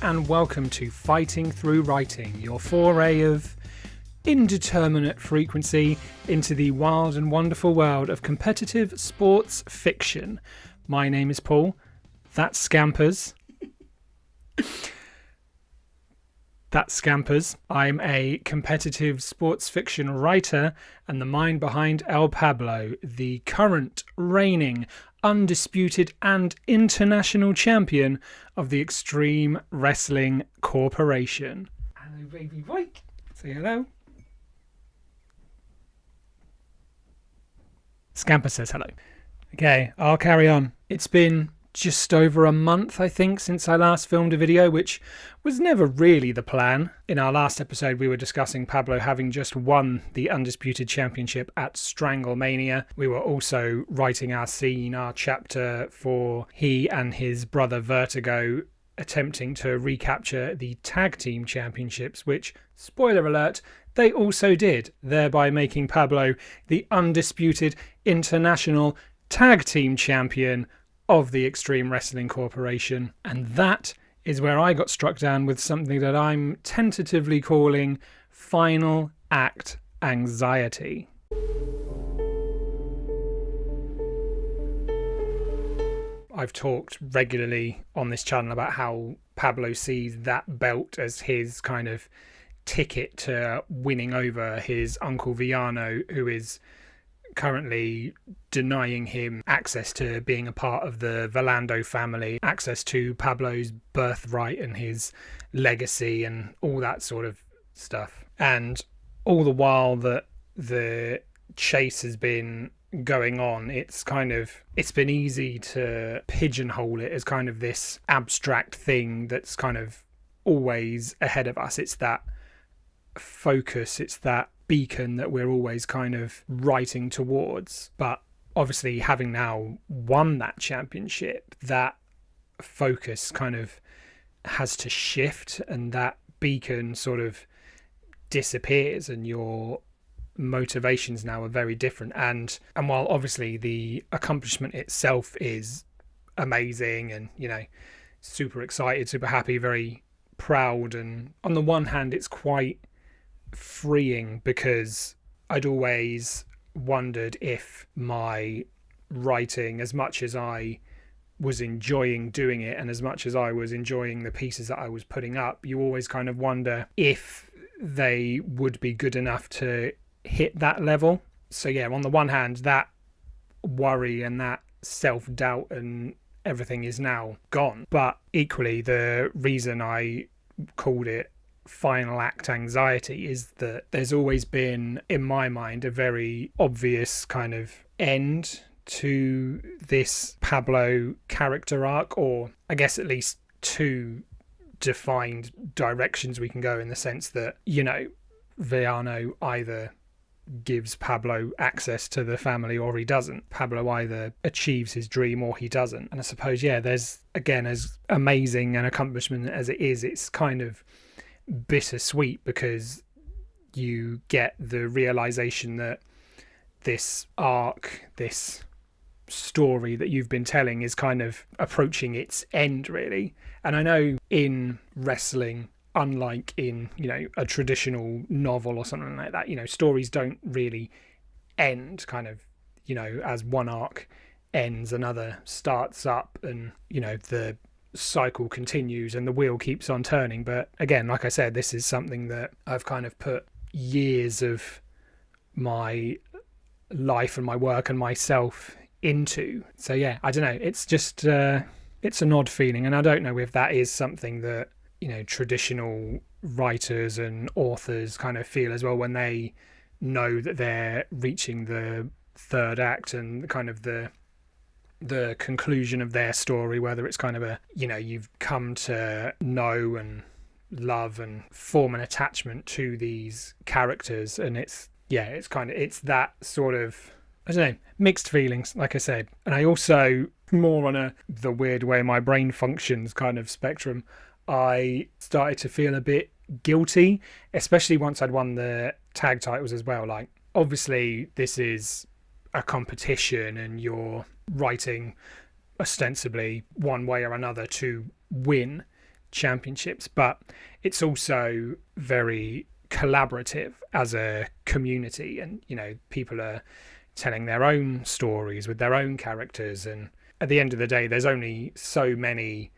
and welcome to Fighting Through Writing, your foray of indeterminate frequency into the wild and wonderful world of competitive sports fiction. My name is Paul. That's Scampers. I'm a competitive sports fiction writer and the mind behind El Pablo, the current reigning, undisputed and international champion of the Extreme Wrestling Corporation. Hello, baby boy. Say hello. Scamper says hello. Okay, I'll carry on. It's been just over a month, I think, since I last filmed a video, which was never really the plan. In our last episode, we were discussing Pablo having just won the Undisputed Championship at Stranglemania. We were also writing our chapter for he and his brother Vertigo attempting to recapture the Tag Team Championships, which, spoiler alert, they also did, thereby making Pablo the Undisputed International Tag Team Champion of the Extreme Wrestling Corporation. And that is where I got struck down with something that I'm tentatively calling Final Act Anxiety. I've talked regularly on this channel about how Pablo sees that belt as his kind of ticket to winning over his Uncle Villano, who is currently denying him access to being a part of the Villando family, access to Pablo's birthright and his legacy and all that sort of stuff. And all the while that the chase has been going on, it's been easy to pigeonhole it as kind of this abstract thing that's kind of always ahead of us. It's that focus, it's that beacon that we're always kind of writing towards. But obviously, having now won that championship, that focus kind of has to shift, and that beacon sort of disappears, and your motivations now are very different. And while obviously the accomplishment itself is amazing and, you know, super excited, super happy, very proud, and on the one hand it's quite freeing, because I'd always wondered if my writing, as much as I was enjoying doing it and as much as I was enjoying the pieces that I was putting up, you always kind of wonder if they would be good enough to hit that level. So yeah, on the one hand, that worry and that self-doubt and everything is now gone, but equally the reason I called it Final Act Anxiety is that there's always been, in my mind, a very obvious kind of end to this Pablo character arc, or I guess at least two defined directions we can go, in the sense that, you know, Villano either gives Pablo access to the family or he doesn't. Pablo either achieves his dream or he doesn't. And I suppose, yeah, there's, again, as amazing an accomplishment as it is, it's kind of bittersweet, because you get the realization that this arc, this story that you've been telling, is kind of approaching its end, really. And I know in wrestling, unlike in, you know, a traditional novel or something like that, you know, stories don't really end kind of, you know, as one arc ends, another starts up, and, you know, the cycle continues and the wheel keeps on turning. But again, like I said, this is something that I've kind of put years of my life and my work and myself into. So yeah, I don't know, it's just it's an odd feeling, and I don't know if that is something that, you know, traditional writers and authors kind of feel as well when they know that they're reaching the third act and kind of the conclusion of their story, whether it's kind of a, you know, you've come to know and love and form an attachment to these characters, and it's that sort of, I don't know, mixed feelings, like I said. And I also, more on the weird way my brain functions kind of spectrum, I started to feel a bit guilty, especially once I'd won the tag titles as well. Like, obviously this is a competition and you're writing ostensibly one way or another to win, championships, but it's also very collaborative as a community, and people are telling their own stories with their own characters, and at the end of the day there's only so many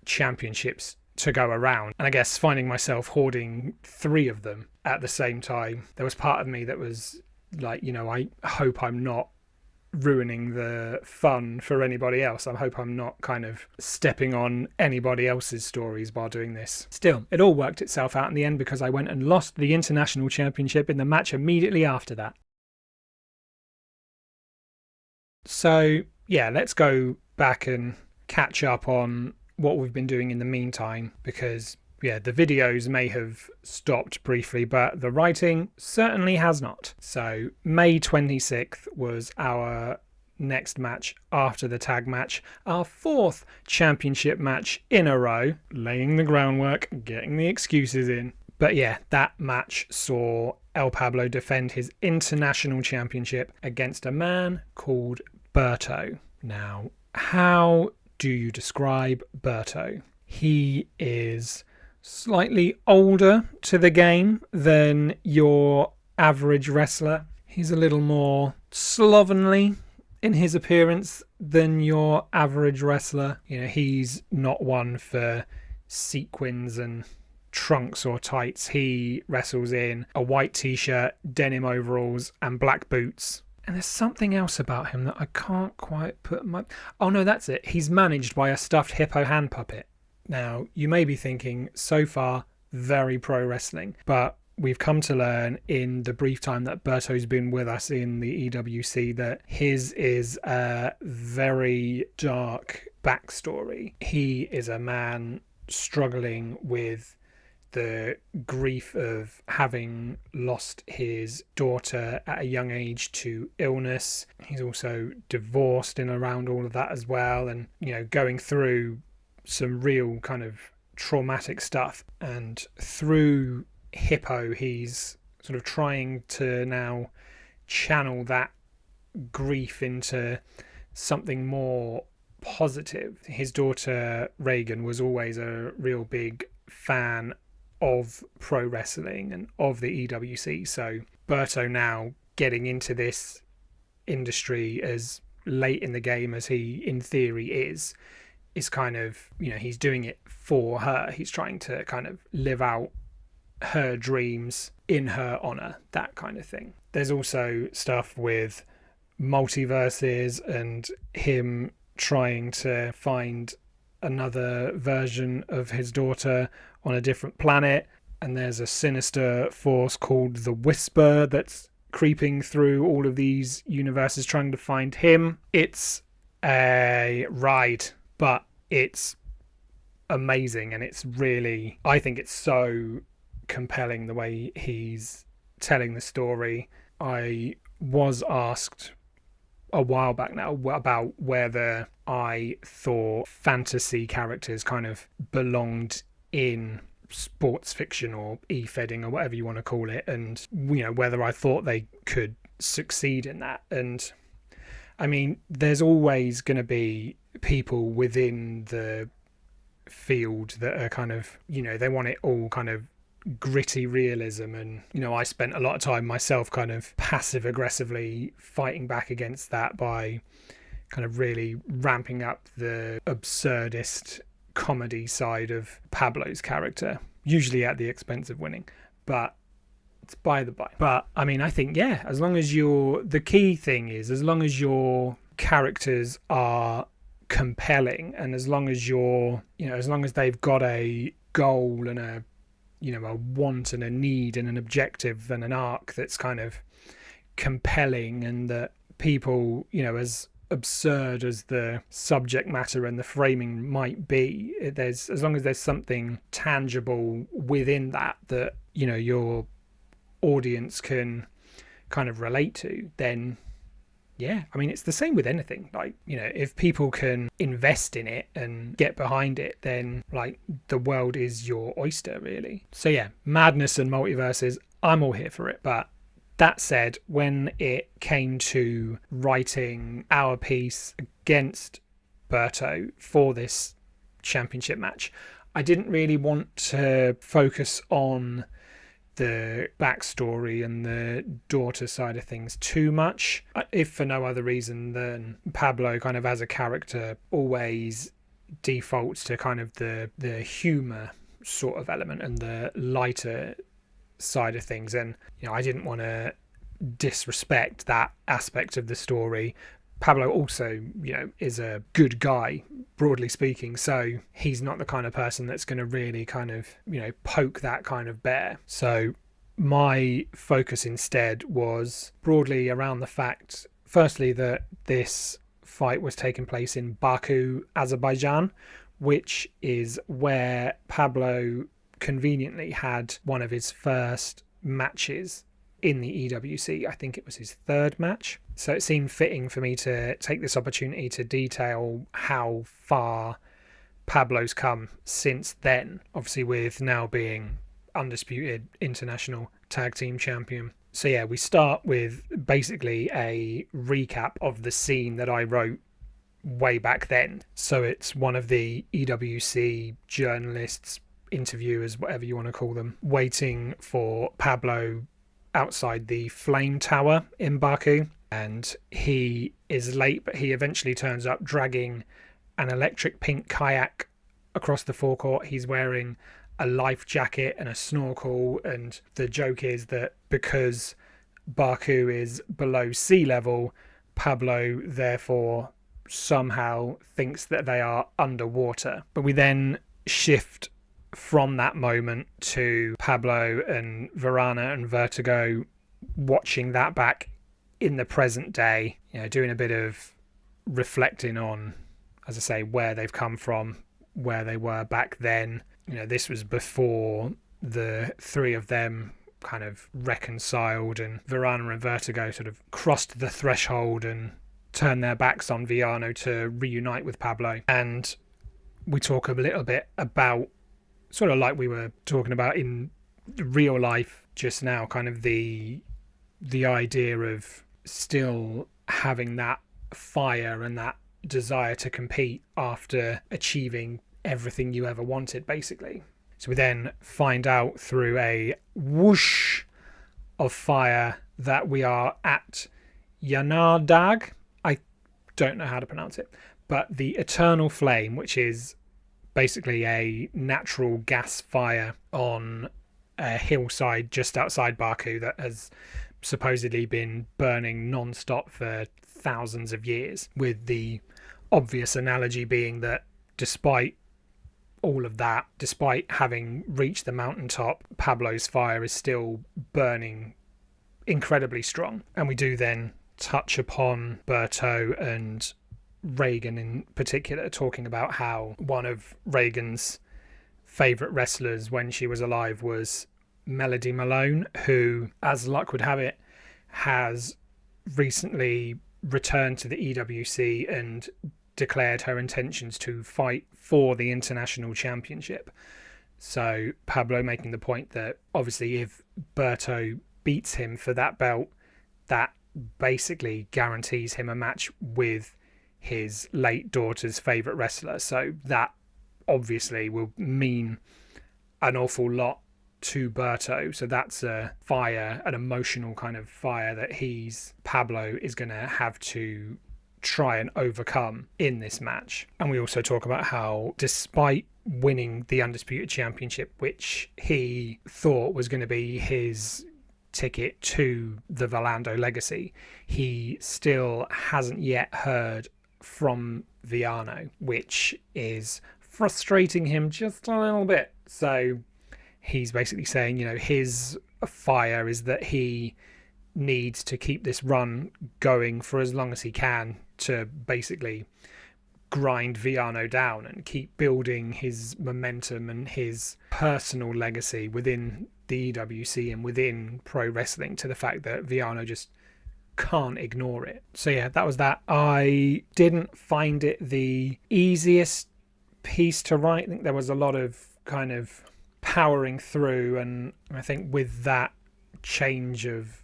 championships to go around, and I guess finding myself hoarding 3 of them at the same time, there was part of me that was like, I hope I'm not ruining the fun for anybody else. I hope I'm not kind of stepping on anybody else's stories while doing this. Still, it all worked itself out in the end because I went and lost the international championship in the match immediately after that. So yeah, let's go back and catch up on what we've been doing in the meantime, because the videos may have stopped briefly, but the writing certainly has not. So May 26th was our next match after the tag match, our 4th championship match in a row, laying the groundwork, getting the excuses in. But yeah, that match saw El Pablo defend his international championship against a man called Berto. Now, how do you describe Berto? He is slightly older to the game than your average wrestler. He's a little more slovenly in his appearance than your average wrestler. He's not one for sequins and trunks or tights. He wrestles in a white t-shirt, denim overalls, and black boots. And there's something else about him that I can't quite put my... Oh no, that's it. He's managed by a stuffed hippo hand puppet. Now, you may be thinking, so far, very pro wrestling, but we've come to learn in the brief time that Berto's been with us in the EWC that his is a very dark backstory. He is a man struggling with the grief of having lost his daughter at a young age to illness. He's also divorced in around all of that as well, and going through some real kind of traumatic stuff. And through Hippo, he's sort of trying to now channel that grief into something more positive. His daughter Reagan was always a real big fan of pro wrestling and of the EWC, so Berto now getting into this industry as late in the game as he in theory is kind of, he's doing it for her. He's trying to kind of live out her dreams in her honor, that kind of thing. There's also stuff with multiverses and him trying to find another version of his daughter on a different planet, and there's a sinister force called the Whisper that's creeping through all of these universes trying to find him. It's a ride, but it's amazing, and it's really, I think it's so compelling the way he's telling the story. I was asked a while back now about whether I thought fantasy characters kind of belonged in sports fiction or e-fedding or whatever you want to call it, and whether I thought they could succeed in that. And I mean, there's always going to be people within the field that are kind of, they want it all kind of gritty realism, and I spent a lot of time myself kind of passive aggressively fighting back against that by kind of really ramping up the absurdist comedy side of Pablo's character, usually at the expense of winning, but it's by the by. But I mean, I think as long as the key thing is, as long as your characters are compelling, and as long as as long as they've got a goal and a want and a need and an objective and an arc that's kind of compelling, and that people, as absurd as the subject matter and the framing might be, as long as there's something tangible within that your audience can kind of relate to, then I mean, it's the same with anything. Like, if people can invest in it and get behind it, then like the world is your oyster, really. So madness and multiverses, I'm all here for it. But that said, when it came to writing our piece against Berto for this championship match, I didn't really want to focus on the backstory and the daughter side of things too much, if for no other reason than Pablo kind of as a character always defaults to kind of the humor sort of element and the lighter side of things. And I didn't want to disrespect that aspect of the story. Pablo also, is a good guy, broadly speaking, so he's not the kind of person that's going to really kind of, poke that kind of bear. So my focus instead was broadly around the fact, firstly, that this fight was taking place in Baku, Azerbaijan, which is where Pablo conveniently had one of his first matches in the EWC. I think it was his third match. So it seemed fitting for me to take this opportunity to detail how far Pablo's come since then, obviously with now being undisputed international tag team champion. So yeah, we start with basically a recap of the scene that I wrote way back then. So it's one of the EWC journalists, interviewers, whatever you want to call them, waiting for Pablo outside the Flame Tower in Baku, and he is late, but he eventually turns up dragging an electric pink kayak across the forecourt. He's wearing a life jacket and a snorkel, and the joke is that because Baku is below sea level, Pablo therefore somehow thinks that they are underwater. But we then shift from that moment to Pablo and Verana and Vertigo watching that back in the present day, doing a bit of reflecting on, as I say, where they've come from, where they were back then. This was before the three of them kind of reconciled and Verana and Vertigo sort of crossed the threshold and turned their backs on Villano to reunite with Pablo. And we talk a little bit about, sort of like we were talking about in real life just now, kind of the idea of still having that fire and that desire to compete after achieving everything you ever wanted, basically. So we then find out through a whoosh of fire that we are at Yanardag. I don't know how to pronounce it, but the Eternal Flame, which is basically a natural gas fire on a hillside just outside Baku that has supposedly been burning non-stop for thousands of years, with the obvious analogy being that despite all of that, despite having reached the mountaintop, Pablo's fire is still burning incredibly strong. And we do then touch upon Berto and Reagan in particular, talking about how one of Reagan's favourite wrestlers when she was alive was Melody Malone, who, as luck would have it, has recently returned to the EWC and declared her intentions to fight for the international championship. So Pablo making the point that obviously if Berto beats him for that belt, that basically guarantees him a match with his late daughter's favourite wrestler. So that obviously will mean an awful lot to Berto. So that's a fire, an emotional kind of fire that Pablo is going to have to try and overcome in this match. And we also talk about how despite winning the Undisputed Championship, which he thought was going to be his ticket to the Vallando legacy, he still hasn't yet heard from Villano, which is frustrating him just a little bit. So he's basically saying, his fire is that he needs to keep this run going for as long as he can to basically grind Villano down and keep building his momentum and his personal legacy within the EWC and within pro wrestling, to the fact that Villano just can't ignore it. So yeah, that was that. I didn't find it the easiest piece to write. I think there was a lot of kind of powering through, and I think with that change of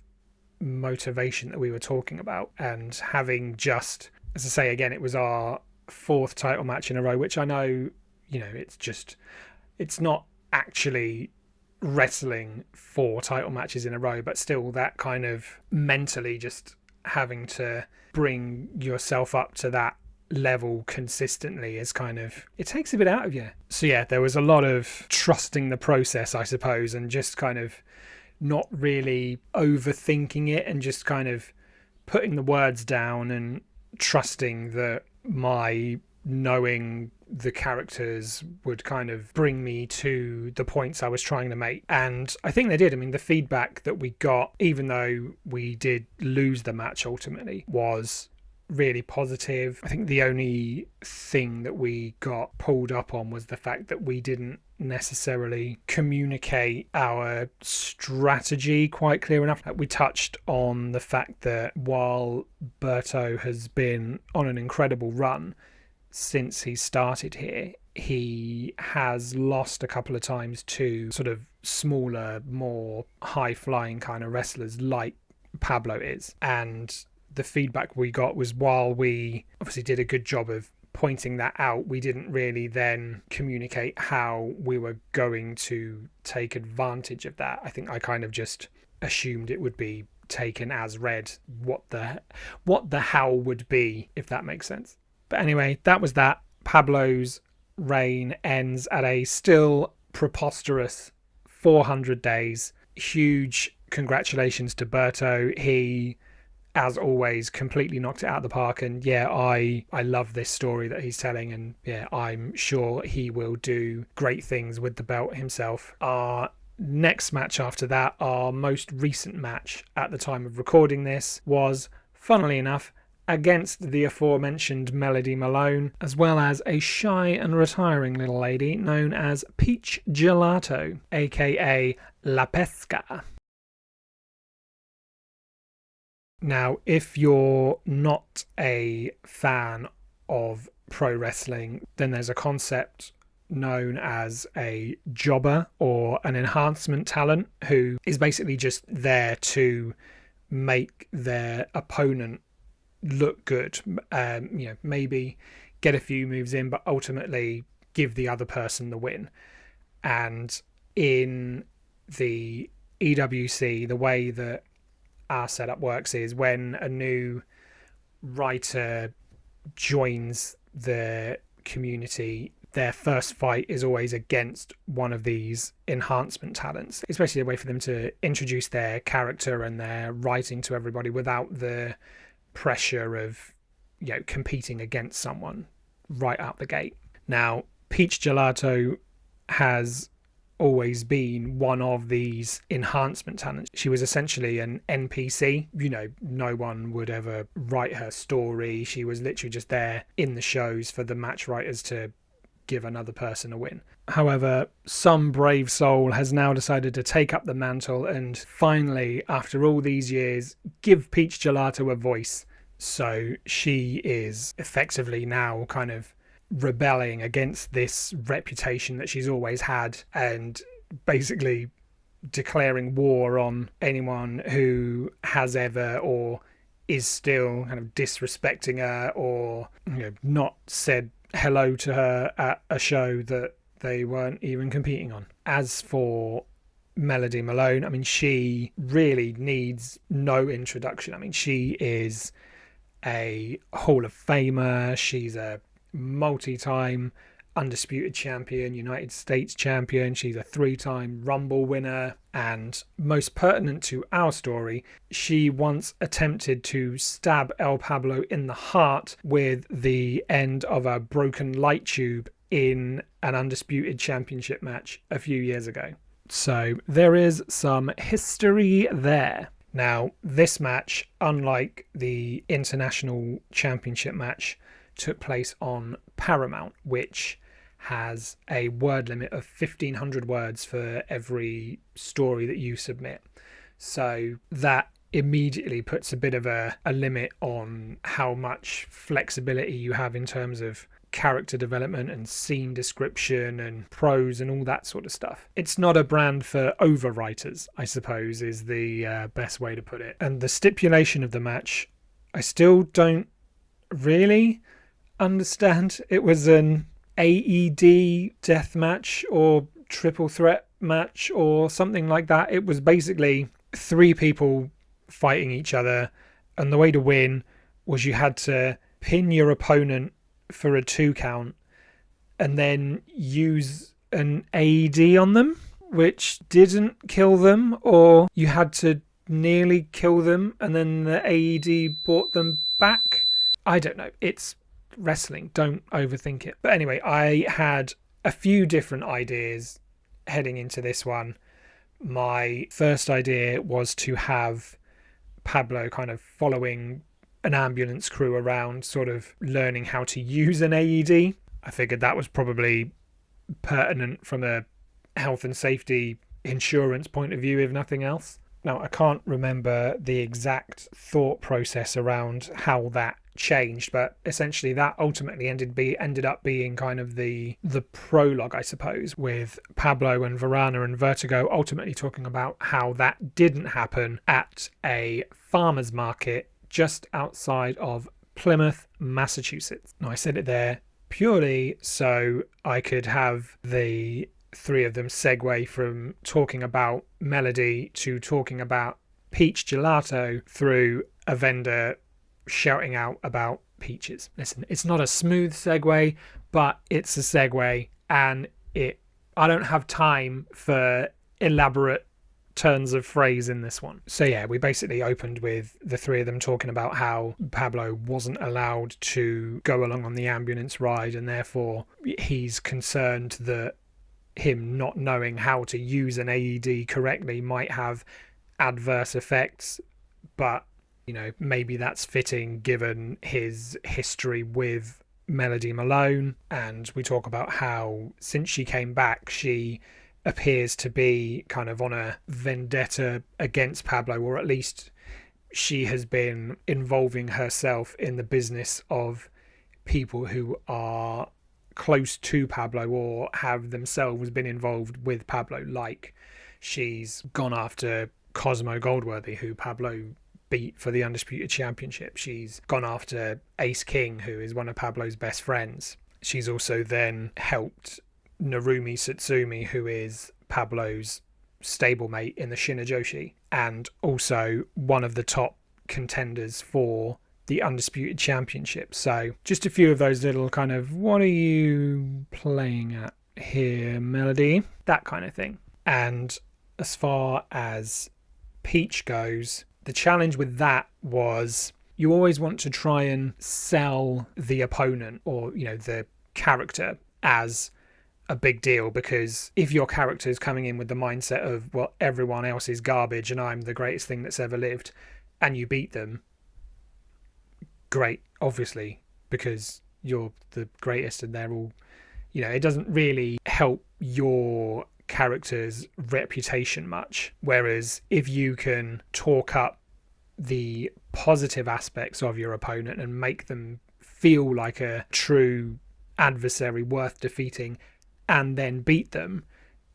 motivation that we were talking about, and having just, as I say again, it was our fourth title match in a row, which I know, it's just it's not actually wrestling 4 title matches in a row, but still that kind of mentally just having to bring yourself up to that level consistently is kind of, it takes a bit out of you. So yeah, there was a lot of trusting the process, I suppose, and just kind of not really overthinking it and just kind of putting the words down and trusting that my knowing the characters would kind of bring me to the points I was trying to make. And I think they did. I mean, the feedback that we got, even though we did lose the match ultimately, was really positive. I think the only thing that we got pulled up on was the fact that we didn't necessarily communicate our strategy quite clear enough. We touched on the fact that while Berto has been on an incredible run since he started here, he has lost a couple of times to sort of smaller, more high-flying kind of wrestlers like Pablo is. And the feedback we got was, while we obviously did a good job of pointing that out, we didn't really then communicate how we were going to take advantage of that. I think I kind of just assumed it would be taken as read what the how would be, if that makes sense. But anyway, that was that. Pablo's reign ends at a still preposterous 400 days. Huge congratulations to Berto. He, as always, completely knocked it out of the park. And yeah, I love this story that he's telling. And yeah, I'm sure he will do great things with the belt himself. Our next match after that, our most recent match at the time of recording this, was, funnily enough, against the aforementioned Melody Malone, as well as a shy and retiring little lady known as Peach Gelato, aka La Pesca. Now, if you're not a fan of pro wrestling, then there's a concept known as a jobber, or an enhancement talent, who is basically just there to make their opponent look good, maybe get a few moves in, but ultimately give the other person the win. And in the EWC, the way that our setup works is, when a new writer joins the community, their first fight is always against one of these enhancement talents. It's basically a way for them to introduce their character and their writing to everybody without the pressure of, competing against someone right out the gate. Now, Peach Gelato has always been one of these enhancement talents. She was essentially an NPC. No one would ever write her story. She was literally just there in the shows for the match writers to give another person a win. However, some brave soul has now decided to take up the mantle and finally, after all these years, give Peach Gelato a voice. So she is effectively now kind of rebelling against this reputation that she's always had, and basically declaring war on anyone who has ever or is still kind of disrespecting her, or not said hello to her at a show that they weren't even competing on. As for Melody Malone, I mean, she really needs no introduction. I mean, she is a Hall of Famer. She's a multi-time undisputed champion, United States champion. She's a 3-time Rumble winner. And most pertinent to our story, she once attempted to stab El Pablo in the heart with the end of a broken light tube in an undisputed championship match a few years ago. So there is some history there. Now, this match, unlike the International Championship match, took place on Paramount, which has a word limit of 1,500 words for every story that you submit. So that immediately puts a bit of a limit on how much flexibility you have in terms of character development and scene description and prose and all that sort of stuff. It's not a brand for overwriters, I suppose, is the best way to put it. And the stipulation of the match, I still don't really understand. It was an AED death match or triple threat match or something like that. It was basically 3 people fighting each other, and the way to win was you had to pin your opponent for a 2 count and then use an AED on them, which didn't kill them, or you had to nearly kill them and then the AED brought them back. I don't know. It's wrestling. Don't overthink it. But anyway, I had a few different ideas heading into this one. My first idea was to have Pablo kind of following an ambulance crew around, sort of learning how to use an AED. I figured that was probably pertinent from a health and safety insurance point of view, if nothing else. Now, I can't remember the exact thought process around how that changed, but essentially that ultimately ended up being kind of the prologue, I suppose, with Pablo and Varana and Vertigo ultimately talking about how that didn't happen at a farmer's market just outside of Plymouth, Massachusetts. Now, I said it there purely so I could have the 3 of them segue from talking about Melody to talking about peach gelato through a vendor shouting out about peaches. Listen, it's not a smooth segue, but it's a segue, and I don't have time for elaborate turns of phrase in this one. So yeah, we basically opened with the 3 of them talking about how Pablo wasn't allowed to go along on the ambulance ride, and therefore he's concerned that him not knowing how to use an AED correctly might have adverse effects, but maybe that's fitting given his history with Melody Malone. And we talk about how since she came back, she appears to be kind of on a vendetta against Pablo, or at least she has been involving herself in the business of people who are close to Pablo or have themselves been involved with Pablo. Like, she's gone after Cosmo Goldworthy, who Pablo beat for the Undisputed Championship. She's gone after Ace King, who is one of Pablo's best friends. She's also then helped Narumi Satsumi, who is Pablo's stablemate in the Shinajoshi, and also one of the top contenders for the Undisputed Championship. So just a few of those little kind of, what are you playing at here, Melody? That kind of thing. And as far as Peach goes, the challenge with that was you always want to try and sell the opponent or, the character as a big deal, because if your character is coming in with the mindset of, well, everyone else is garbage and I'm the greatest thing that's ever lived, and you beat them, great, obviously, because you're the greatest and they're all, it doesn't really help your character's reputation much. Whereas if you can talk up the positive aspects of your opponent and make them feel like a true adversary worth defeating and then beat them,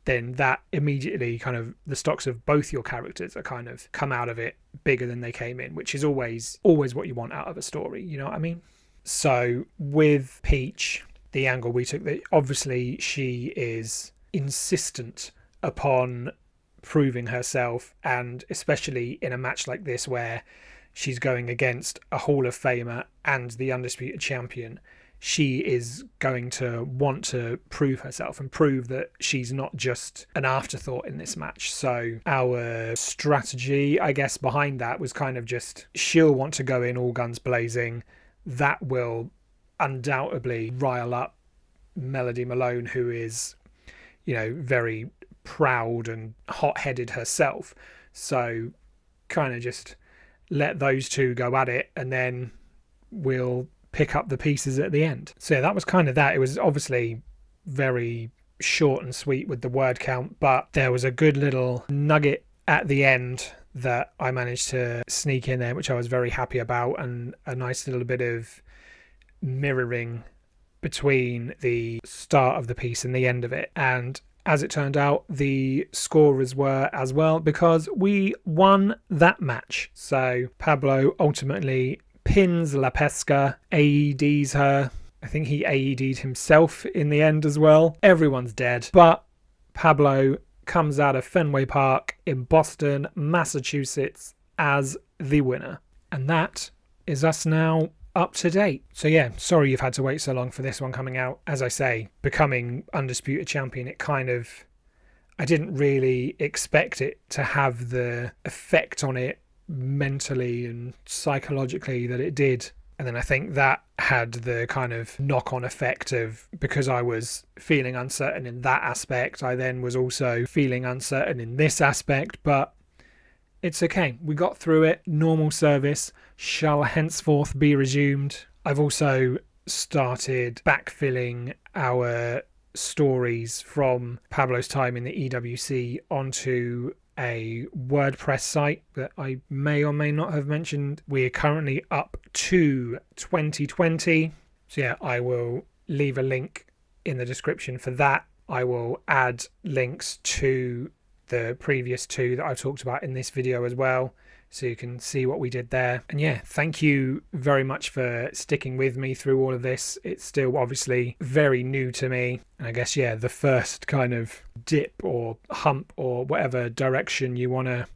then that immediately kind of, the stocks of both your characters are kind of come out of it bigger than they came in, which is always what you want out of a story, you know what I mean? So with Peach, the angle we took, that obviously she is insistent upon proving herself, and especially in a match like this where she's going against a Hall of Famer and the Undisputed Champion, she is going to want to prove herself and prove that she's not just an afterthought in this match. So our strategy, I guess, behind that was kind of just, she'll want to go in all guns blazing. That will undoubtedly rile up Melody Malone, who is, very proud and hot-headed herself. So kind of just let those 2 go at it, and then we'll pick up the pieces at the end. So yeah, that was kind of that. It was obviously very short and sweet with the word count, but there was a good little nugget at the end that I managed to sneak in there, which I was very happy about, and a nice little bit of mirroring between the start of the piece and the end of it. And as it turned out, the scorers were as well, because we won that match. So Pablo ultimately pins La Pesca, AEDs her, I think he AED'd himself in the end as well. Everyone's dead. But Pablo comes out of Fenway Park in Boston, Massachusetts as the winner. And that is us now up to date. So yeah, sorry you've had to wait so long for this one coming out. As I say, becoming Undisputed Champion, I didn't really expect it to have the effect on it mentally and psychologically that it did. And then I think that had the kind of knock-on effect of, because I was feeling uncertain in that aspect, I then was also feeling uncertain in this aspect. But it's okay. We got through it. Normal service shall henceforth be resumed. I've also started backfilling our stories from Pablo's time in the EWC onto a WordPress site that I may or may not have mentioned. We are currently up to 2020. So yeah, I will leave a link in the description for that. I will add links to the previous two that I talked about in this video as well, so you can see what we did there. And yeah, thank you very much for sticking with me through all of this. It's still obviously very new to me, and I guess yeah, the first kind of dip or hump or whatever direction you want to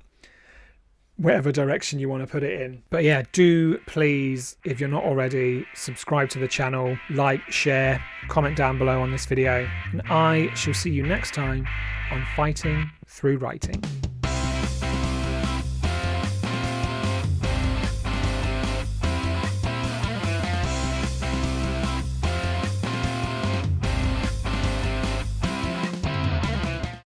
put it in. But yeah, do please, if you're not already, subscribe to the channel, like, share, comment down below on this video, and I shall see you next time on Fighting Through Writing.